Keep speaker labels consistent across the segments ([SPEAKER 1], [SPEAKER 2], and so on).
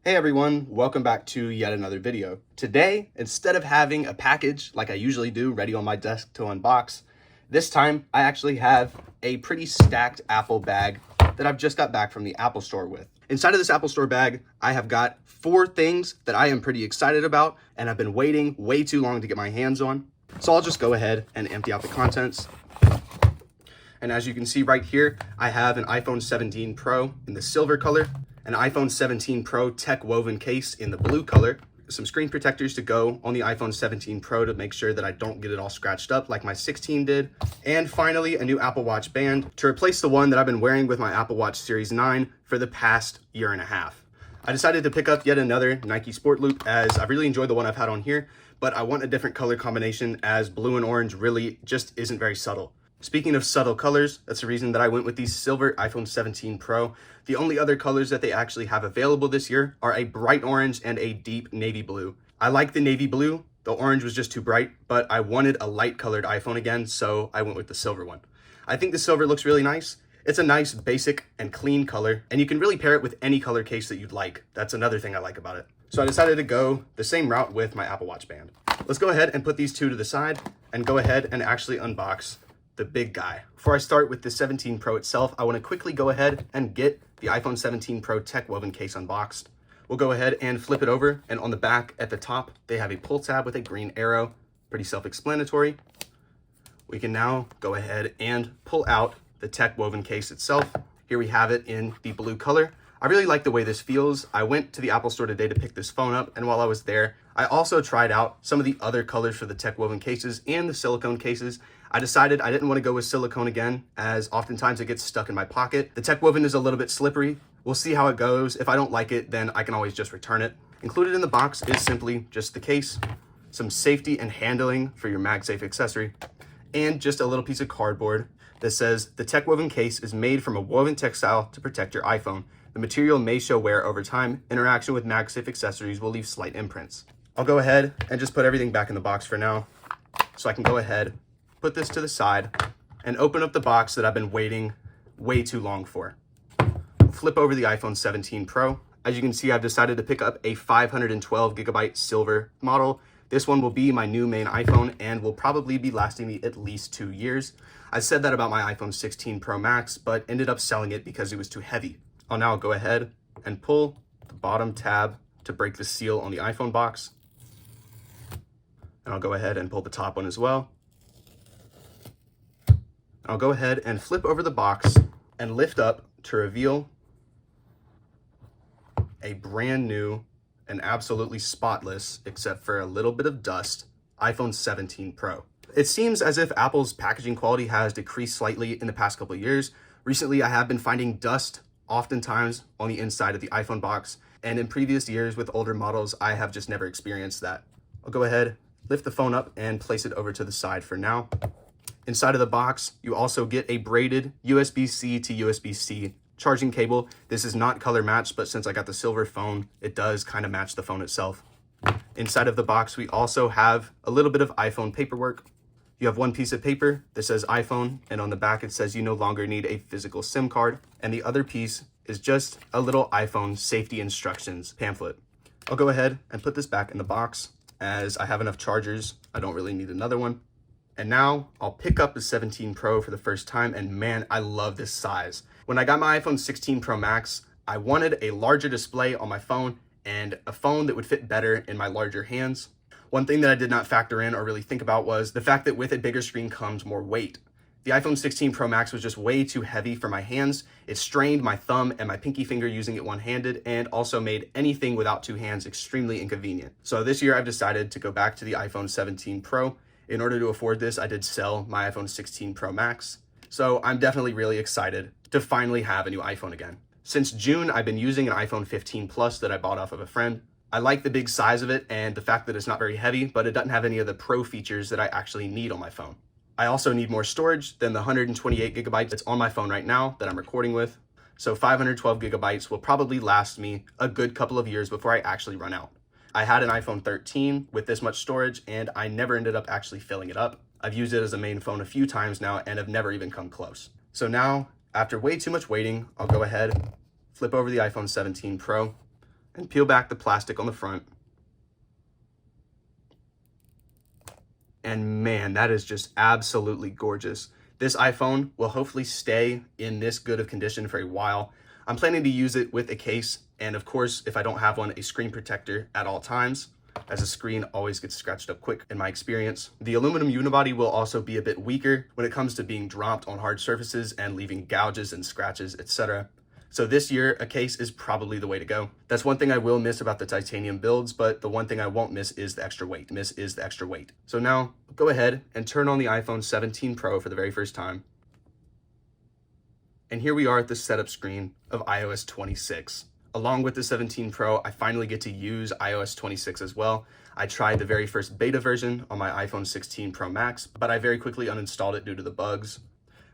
[SPEAKER 1] Hey everyone, welcome back to yet another video. Today, instead of having a package like I usually do ready on my desk to unbox, this time I actually have a pretty stacked Apple bag that I've just got back from the Apple Store with. Inside of this Apple Store bag, I have got 4 things that I am pretty excited about and I've been waiting way too long to get my hands on. So I'll just go ahead and empty out the contents. And as you can see right here, I have an iPhone 17 Pro in the silver color, an iPhone 17 Pro tech woven case in the blue color, some screen protectors to go on the iPhone 17 Pro to make sure that I don't get it all scratched up like my 16 did, and finally a new Apple Watch band to replace the one that I've been wearing with my Apple Watch Series 9 for the past year and a half. I decided to pick up yet another Nike Sport Loop as I really enjoyed the one I've had on here, but I want a different color combination as blue and orange really just isn't very subtle. Speaking of subtle colors, that's the reason that I went with the silver iPhone 17 Pro. The only other colors that they actually have available this year are a bright orange and a deep navy blue. I like the navy blue, the orange was just too bright, but I wanted a light colored iPhone again, so I went with the silver one. I think the silver looks really nice. It's a nice, basic, and clean color, and you can really pair it with any color case that you'd like. That's another thing I like about it. So I decided to go the same route with my Apple Watch band. Let's go ahead and put these two to the side and go ahead and actually unbox the big guy. Before I start with the 17 Pro itself, I want to quickly go ahead and get the iPhone 17 Pro tech woven case unboxed. We'll go ahead and flip it over, and on the back at the top, they have a pull tab with a green arrow. Pretty self-explanatory. We can now go ahead and pull out the tech woven case itself. Here we have it in the blue color. I really like the way this feels. I went to the Apple Store today to pick this phone up, and while I was there, I also tried out some of the other colors for the tech woven cases and the silicone cases. I decided I didn't want to go with silicone again, as oftentimes it gets stuck in my pocket. The tech woven is a little bit slippery. We'll see how it goes. If I don't like it, then I can always just return it. Included in the box is simply just the case, some safety and handling for your MagSafe accessory, and just a little piece of cardboard that says the tech woven case is made from a woven textile to protect your iPhone. The material may show wear over time. Interaction with MagSafe accessories will leave slight imprints. I'll go ahead and just put everything back in the box for now, so I can go ahead, put this to the side, and open up the box that I've been waiting way too long for. Flip over the iPhone 17 Pro. As you can see, I've decided to pick up a 512 gigabyte silver model. This one will be my new main iPhone and will probably be lasting me at least 2 years. I said that about my iPhone 16 Pro Max, but ended up selling it because it was too heavy. I'll now go ahead and pull the bottom tab to break the seal on the iPhone box. And I'll go ahead and pull the top one as well. I'll go ahead and flip over the box and lift up to reveal a brand new and absolutely spotless, except for a little bit of dust, iPhone 17 Pro. It seems as if Apple's packaging quality has decreased slightly in the past couple of years. Recently, I have been finding dust oftentimes on the inside of the iPhone box, and in previous years with older models, I have just never experienced that. I'll go ahead, lift the phone up, and place it over to the side for now. Inside of the box, you also get a braided USB-C to USB-C charging cable. This is not color matched, but since I got the silver phone, it does kind of match the phone itself. Inside of the box, we also have a little bit of iPhone paperwork. You have one piece of paper that says iPhone, and on the back it says you no longer need a physical SIM card. And the other piece is just a little iPhone safety instructions pamphlet. I'll go ahead and put this back in the box as I have enough chargers. I don't really need another one. And now I'll pick up the 17 Pro for the first time, and man, I love this size. When I got my iPhone 16 Pro Max, I wanted a larger display on my phone and a phone that would fit better in my larger hands. One thing that I did not factor in or really think about was the fact that with a bigger screen comes more weight. The iPhone 16 Pro Max was just way too heavy for my hands. It strained my thumb and my pinky finger using it one-handed, and also made anything without 2 hands extremely inconvenient. So this year I've decided to go back to the iPhone 17 Pro. In order to afford this, I did sell my iPhone 16 Pro Max. So I'm definitely really excited to finally have a new iPhone again. Since June, I've been using an iPhone 15 Plus that I bought off of a friend. I like the big size of it and the fact that it's not very heavy, but it doesn't have any of the Pro features that I actually need on my phone. I also need more storage than the 128 gigabytes that's on my phone right now that I'm recording with. So 512 gigabytes will probably last me a good couple of years before I actually run out. I had an iPhone 13 with this much storage, and I never ended up actually filling it up. I've used it as a main phone a few times now and have never even come close. So now, after way too much waiting, I'll go ahead, flip over the iPhone 17 Pro, and peel back the plastic on the front. And man, that is just absolutely gorgeous. This iPhone will hopefully stay in this good of condition for a while. I'm planning to use it with a case, and of course, if I don't have one, a screen protector at all times, as the screen always gets scratched up quick in my experience. The aluminum unibody will also be a bit weaker when it comes to being dropped on hard surfaces and leaving gouges and scratches, etc. So this year, a case is probably the way to go. That's one thing I will miss about the titanium builds, but the one thing I won't miss is the extra weight. So now, go ahead and turn on the iPhone 17 Pro for the very first time. And here we are at the setup screen of iOS 26. Along with the 17 Pro, I finally get to use iOS 26 as well. I tried the very first beta version on my iPhone 16 Pro Max, but I very quickly uninstalled it due to the bugs.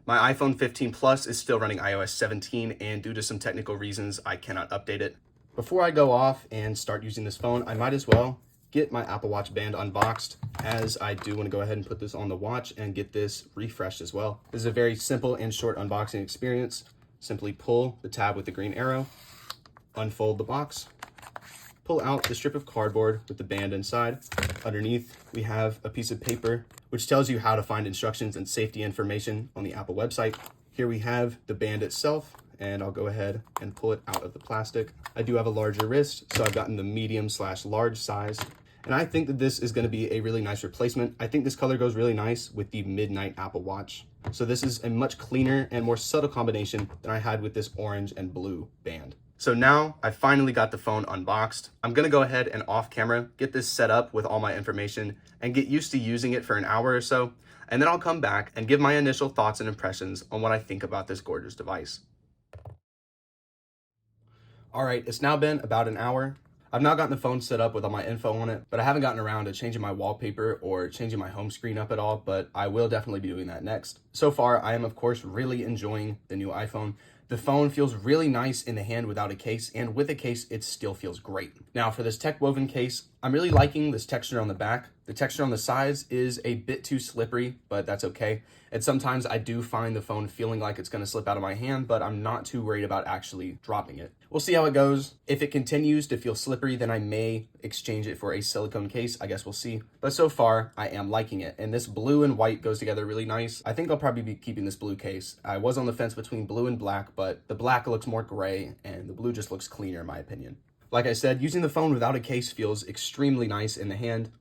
[SPEAKER 1] My iPhone 15 Plus is still running iOS 17, and due to some technical reasons, I cannot update it. Before I go off and start using this phone, I might as well get my Apple Watch band unboxed, as I do want to go ahead and put this on the watch and get this refreshed as well. This is a very simple and short unboxing experience. Simply pull the tab with the green arrow, unfold the box, pull out the strip of cardboard with the band inside. Underneath, we have a piece of paper which tells you how to find instructions and safety information on the Apple website. Here we have the band itself, and I'll go ahead and pull it out of the plastic. I do have a larger wrist, so I've gotten the medium/large size. And I think that this is going to be a really nice replacement. I think this color goes really nice with the Midnight Apple Watch. So this is a much cleaner and more subtle combination than I had with this orange and blue band. So now I finally got the phone unboxed. I'm gonna go ahead and off camera, get this set up with all my information and get used to using it for an hour or so. And then I'll come back and give my initial thoughts and impressions on what I think about this gorgeous device. All right, it's now been about an hour. I've now gotten the phone set up with all my info on it, but I haven't gotten around to changing my wallpaper or changing my home screen up at all, but I will definitely be doing that next. So far, I am of course really enjoying the new iPhone. The phone feels really nice in the hand without a case, and with a case, it still feels great. Now for this tech woven case, I'm really liking this texture on the back. The texture on the sides is a bit too slippery, but that's okay. And sometimes I do find the phone feeling like it's gonna slip out of my hand, but I'm not too worried about actually dropping it. We'll see how it goes. If it continues to feel slippery, then I may exchange it for a silicone case. I guess we'll see. But so far, I am liking it. And this blue and white goes together really nice. I think I'll probably be keeping this blue case. I was on the fence between blue and black, but the black looks more gray and the blue just looks cleaner in my opinion. Like I said, using the phone without a case feels extremely nice in the hand.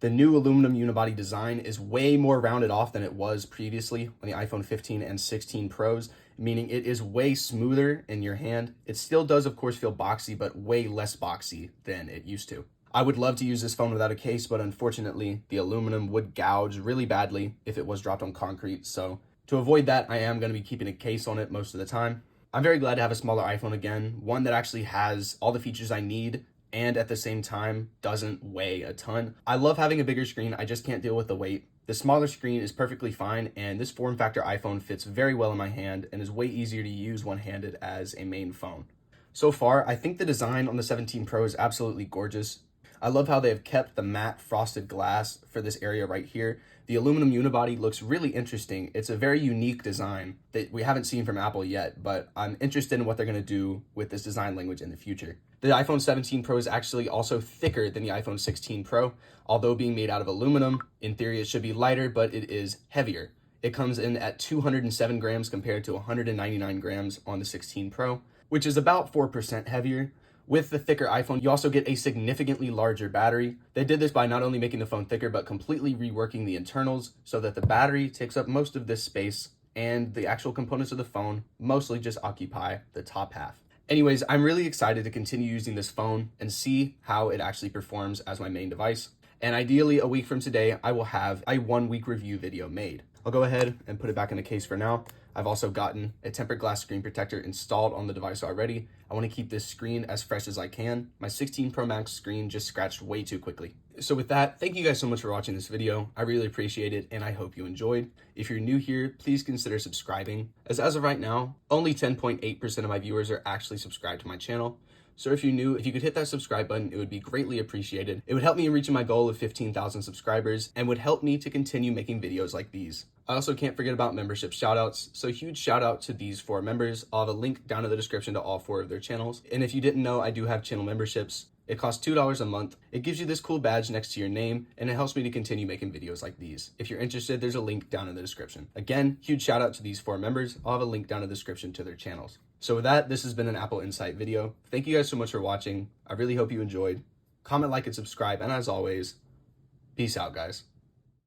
[SPEAKER 1] The new aluminum unibody design is way more rounded off than it was previously on the iPhone 15 and 16 Pros, meaning it is way smoother in your hand. It still does, of course, feel boxy, but way less boxy than it used to. I would love to use this phone without a case, but unfortunately, the aluminum would gouge really badly if it was dropped on concrete. So to avoid that, I am going to be keeping a case on it most of the time. I'm very glad to have a smaller iPhone again, one that actually has all the features I need and at the same time doesn't weigh a ton. I love having a bigger screen, I just can't deal with the weight. The smaller screen is perfectly fine, and this form factor iPhone fits very well in my hand and is way easier to use one-handed as a main phone. So far, I think the design on the 17 Pro is absolutely gorgeous. I love how they have kept the matte frosted glass for this area right here. The aluminum unibody looks really interesting. It's a very unique design that we haven't seen from Apple yet, but I'm interested in what they're gonna do with this design language in the future. The iPhone 17 Pro is actually also thicker than the iPhone 16 Pro. Although being made out of aluminum, in theory it should be lighter, but it is heavier. It comes in at 207 grams compared to 199 grams on the 16 Pro, which is about 4% heavier. With the thicker iPhone, you also get a significantly larger battery. They did this by not only making the phone thicker, but completely reworking the internals so that the battery takes up most of this space and the actual components of the phone mostly just occupy the top half. Anyways, I'm really excited to continue using this phone and see how it actually performs as my main device. And ideally, a week from today, I will have a 1-week review video made. I'll go ahead and put it back in the case for now. I've also gotten a tempered glass screen protector installed on the device already. I want to keep this screen as fresh as I can. My 16 Pro Max screen just scratched way too quickly. So with that, thank you guys so much for watching this video. I really appreciate it, and I hope you enjoyed. If you're new here, please consider subscribing, as of right now, only 10.8% of my viewers are actually subscribed to my channel. So if you're new, if you could hit that subscribe button, it would be greatly appreciated. It would help me in reaching my goal of 15,000 subscribers and would help me to continue making videos like these. I also can't forget about membership shoutouts, so huge shout out to these 4 members. I'll have a link down in the description to all 4 of their channels. And if you didn't know, I do have channel memberships. It costs $2 a month. It gives you this cool badge next to your name, and it helps me to continue making videos like these. If you're interested, there's a link down in the description. Again, huge shout out to these 4 members. I'll have a link down in the description to their channels. So with that, this has been an Apple Insight video. Thank you guys so much for watching. I really hope you enjoyed. Comment, like, and subscribe, and as always, peace out, guys.